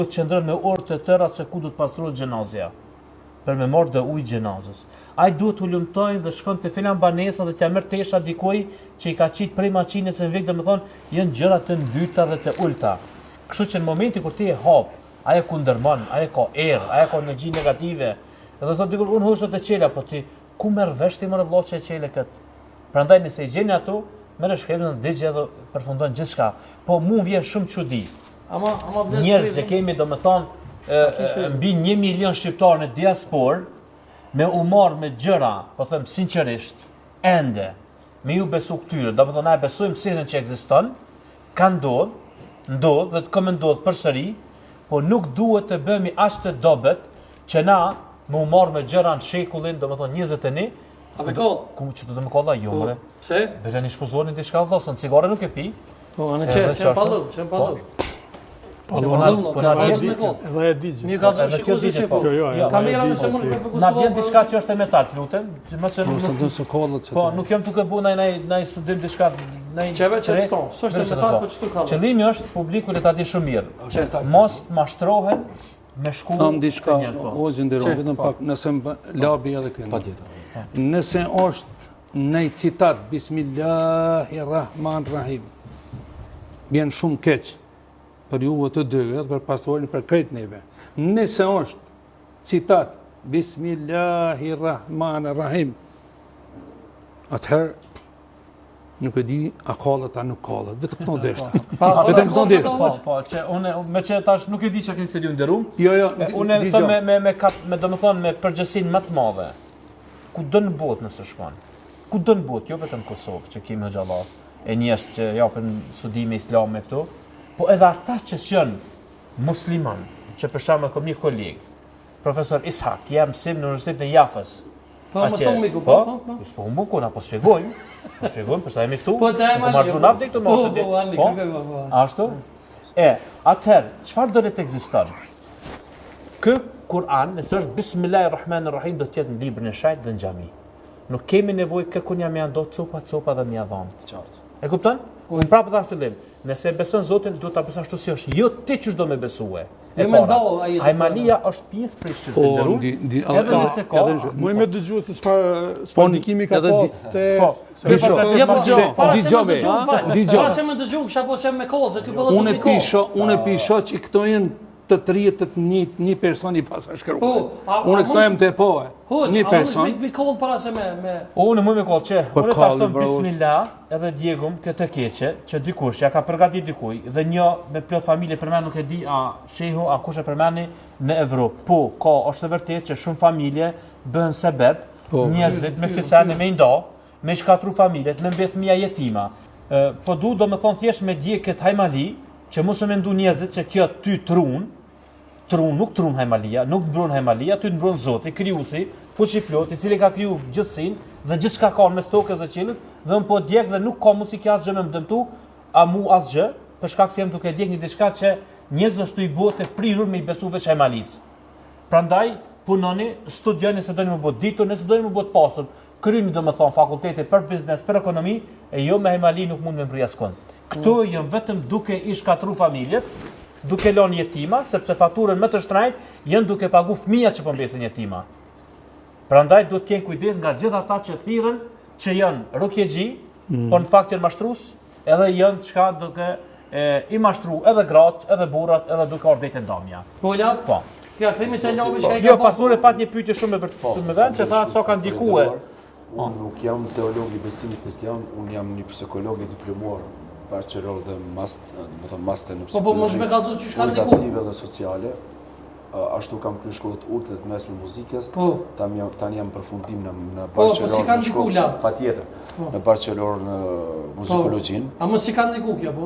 qëndron me orë të tëra se ku do të pastrohet xhenazja për me marrë dhe ujë xhenazës. Ai duhet u lumtojnë dhe shkon te filan banesa dhe t'ia merr tesha dikoj që i ka qit prej maqinës në vik, domethënë janë gjëra të mbyta dhe të ulta. Kështu që në momentin kur ti e hap, ajo ku ndërmon, ajo ka errë, ajo ka energji negative. Edhe thotë dikur unë hoshta të qela, po ti ku merr vesh ti më vëllai që e qele kët. Prandaj nëse i gjeni ato, merr shkretën dhe digje dhe përfundon gjithçka. Po mu vjen shumë çudi. Ama njerëz që kemi domethënë mbi 1 milion shqiptar në diasporë me u marr me gjëra, po them sinqerisht, ende me ju besu këtyre, domethënë na besojmë sillën që ekziston, ka ndodh dhe të komentohet përsëri, po nuk duhet të bëhemi aq të dobët që na me u marr me gjëra në shekullin, domethënë 21. A me koll? Ku që të më kolla jo more. Pse? Bëra një shkuzoni diçka vllosën, cigare nuk e pi. Po, anë çe pallu. Edhe e di. Mi ka thënë shikuesi që po. Kamera nëse mund të fokusohet. Na vjen diçka që është e metal, lutem. Mos e Po, nuk jam duke bëu ndaj studim diçka, ndaj çeve çton. S'është metal, po çtu ka. Qëllimi është publiku le ta di shumë mirë. Mos mashtrohen me shku. Kam diçka, o nderon vetëm pak nëse labi edhe këtu. Patjetër. Nëse është në citat Bismillahirrahmanirrahim. Vjen shumë keq për juve të dyve dhe për pastorin për krejt neve. Nëse është citat Bismillahirrahmanirrahim, atëherë nuk e di a kallet a nuk kallet, vetëm këto ndeshta. Vetëm këto ndeshta. Po, që unë me që tash nuk e di çka keni studiu nderum. Jo, unë e them me domethënë me përgjegjësinë më të madhe. Ku do në botë nëse shkon? Ku do në botë, jo vetëm Kosovë, që kemi xhallah, e njerëz që japin studime islame këtu, po edhe ata që janë musliman, që për shembull kam një koleg, profesor Ishak, jam mësim në Universitetin e Jafës. Po, mos tomi ku po. Po, unë buku na po shpjegojmë. Po shpjegojmë, për sa jemi këtu. Po, daj më. Po, ashtu? Atëherë, çfarë do të ekziston? Ky Kur'an, nëse është Bismillahirrahmanirrahim, do të jetë në librin e shajt dhe në xhami. Nuk kemi nevojë këkun jam ja ndo copa dhe mja dhon. Qartë. E kupton? Unë prapë tha fillim, nëse beson Zotin, duhet ta besosh ashtu si është. Jo ti ç'do do më besue. Hajmalia është pjesë prej shirkut. Edhe nëse ka, më më dëgjoj se çfarë ndikimi ka pas te Para se më dëgjoj, kisha po se me kozë, ky bollë. Unë e pisha që këto janë të trihet një person i pasa shkruar. Unë këto jam te po. Një person. Mi koll para se me. Unë më koll që. Unë ta thon bismillah, edhe Diegum këtë keqe që dikush ja ka përgatitur dikuj dhe një me plot familje përmend nuk e di a shehu a kush e përmendi në Evropë. Po, ka është e vërtetë që shumë familje bëhen sebeb njerëzit me fisane me ndo, me shkatru familjet, me mbet fëmia jetima. Po du domethën thjesht me dje kët hajmali që mos e mendu njerëzit që kjo ty trun nuk trun hajmalia, nuk mbron hajmalia, ty mbron Zoti, krijuesi, fuqi plot, i cili ka kriju gjithësinë dhe gjithçka ka mes tokës dhe qiellit, dhe un po djeg dhe nuk ka mundsi që asgjë më dëmtu, a mu asgjë, për shkak se jam duke djeg një diçka që njerëzit ashtu i bëhet të prirur me i besu veç hajmalis. Prandaj punoni, studioni se doni më bëj ditur, nëse doni më bëj të pasur, kryeni domethën fakultete për biznes, për ekonomi, e jo me hajmali nuk mund me mbri askund. Këto janë vetëm duke i shkatru familjet, duke lënë jetima, sepse faturën më të shtrenjtë janë duke pagu fëmijat që po mbesin jetima. Prandaj duhet të kenë kujdes nga gjithë ata që thirrën, që janë rukjexhi, po në fakt janë mashtrues, edhe janë çka duke i mashtru edhe gratë, edhe burrat, edhe duke ordëtë ndamja. Po la? Po. Ja themi të lavi çka Jo, pasuri pat një pyetje shumë e vërtetë me vend që tha sa ka ndikuar. Unë nuk jam teolog i besimit krishtian, unë jam një psikolog i diplomuar, bachelor dhe master në psikologi. Po mos më kallzo çu shka ndiku. Aktive dhe sociale. Ashtu kam kryer shkollat urtë të mesme muzikës. Tani jam përfundim në bachelor. Po si kanë ndiku la? Patjetër. Në bachelor në muzikologjin. A mos si kanë ndiku kjo po?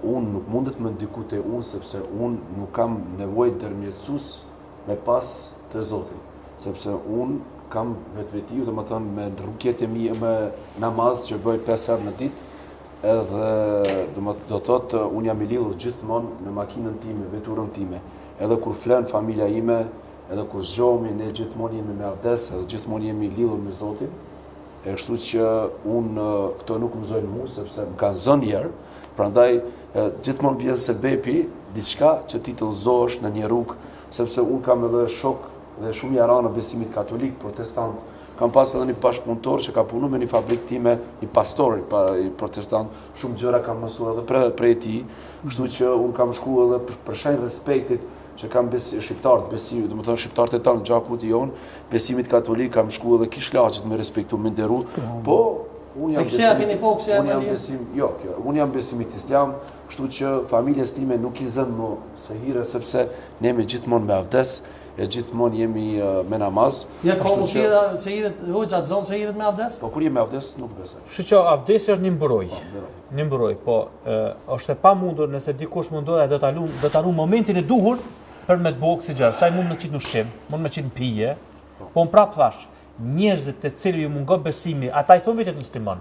Unë nuk mundet më ndiku te unë sepse unë nuk kam nevojë ndërmjetësues me pas të Zotit, sepse unë kam vetvetiu, domethënë me rukjet e mia me namaz që bëj 5 herë në ditë, edhe do thotë unë jam i lidhur gjithmonë në makinën time, veturën time. Edhe kur flen familja ime, edhe kur zgjohemi, ne gjithmonë jemi me abdes, edhe gjithmonë jemi lidhur me Zotin. Kështu që unë këto nuk më mësojnë mua sepse më kanë zënë herë, prandaj gjithmonë vjen se bepi diçka që ti të udhëzohesh në një rrugë, sepse unë kam edhe shok dhe shumë jara në besimit katolik, protestant. Kam pas edhe një bashkëpunëtor që ka punu me një fabrikë time, një pastor i protestant, shumë gjëra kam mësuar edhe prej tij, kështu që unë kam shku edhe për shenjë respektit që kam shqiptarët besimit, do të thonë shqiptarët e tanë gjakut i jonë, besimit katolik kam shku edhe kishlaqit me respektu, me nderu, po unë jam besimit islam, kështu që familjes time nuk i zënë më së hire, sepse ne me gjithmonë me avdes, e gjithmonë jemi me namaz. Ja ka mos se hiret hoxha zonë se hiret me avdes? Po kur je me avdes nuk besoj. Kështu që avdesi është një mbrojtje. Një mbrojtje, po është e pamundur nëse dikush mundohet do ta lumë momentin e duhur për me të bëu oksigjen. Sa i mund me qit në ushqim, mund me qit në pije. Po unë prap thash, njerëzit të cilëve ju mungon besimi, ata i thon vetë musliman.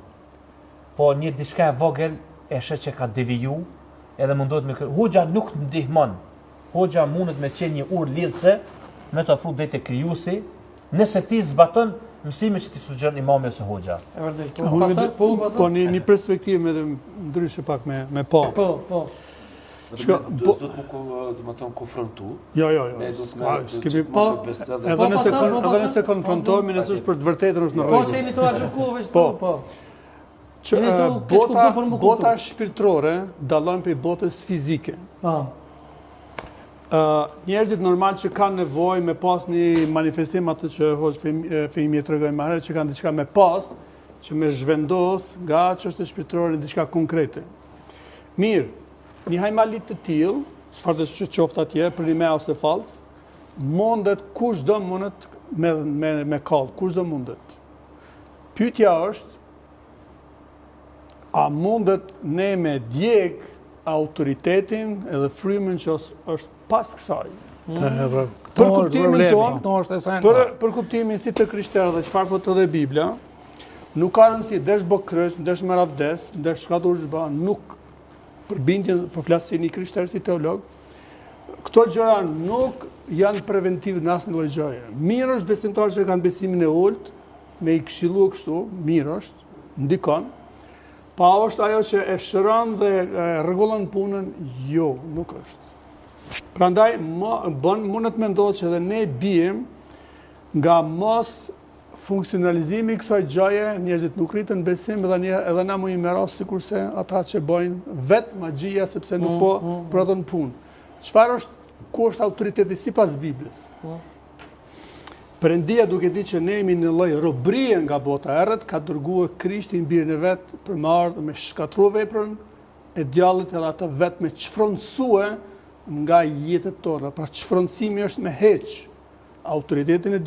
Po një diçka e vogël e sheh që ka deviju, edhe mundohet me hoxha nuk ndihmon. Hoxha mundet me qenë një urë lidhse, me të ofru drejt e krijuesi, nëse ti zbaton mësimet që ti sugjeron imami ose hoxha. E vërtet. Po një perspektivë me ndryshe pak me pa. Po. Do të më konfrontu. Jo. Edhe nëse konfrontohemi, nëse është për të vërtetën është në rregull. Po se jeni të argjukovë, po. Bota shpirtërore dallojnë prej botës fizike. Njerëzit normal që kanë nevojë me pas një manifestim atë që hoxh Fehimi e tregoi më herët, që kanë diçka me pas, që me zhvendos nga çështja shpirtërore në diçka konkrete. Mirë, një hajmalit të tillë, çfarë të qoftë atje, për ime ose fals, mundet kushdo mundet me kall, kushdo mundet. Pyetja është, a mundet ne me djeg autoritetin edhe frymën që është pas kësaj. Për kuptimin tonë, për kuptimin si të krishterë dhe çfarë thotë edhe Bibla, nuk ka rëndësi desh bë kryes, desh merr avdes, desh shkatur zhba, nuk për bindjen, për flasë një krishterë si teolog, këto gjëra nuk janë preventiv në asnjë lloj gjëje. Mirë është besimtarë që kanë besimin e ulët, me i këshillu kështu, mirë është, ndikon. Pa është ajo që e shëron dhe rregullon punën, jo, nuk është. Prandaj mundet me ndodhë që edhe ne bijem nga mos funksionalizimi i kësaj gjëje, njerëzit nuk rritën besim edhe na mu i meros sikurse ata që bojnë vetë magjia sepse nuk po prodhon punë. Çfarë është ku është autoriteti sipas Biblës? Perëndia duke ditë që ne jemi në lloj robrie nga bota e errët, ka dërguar Krishtin birin e vet për më ardhmë me shkatërru veprën e djallit edhe atë vetë me çfrontësue nga jetët tona. Pra çfrontësimi është me heq autoritetin e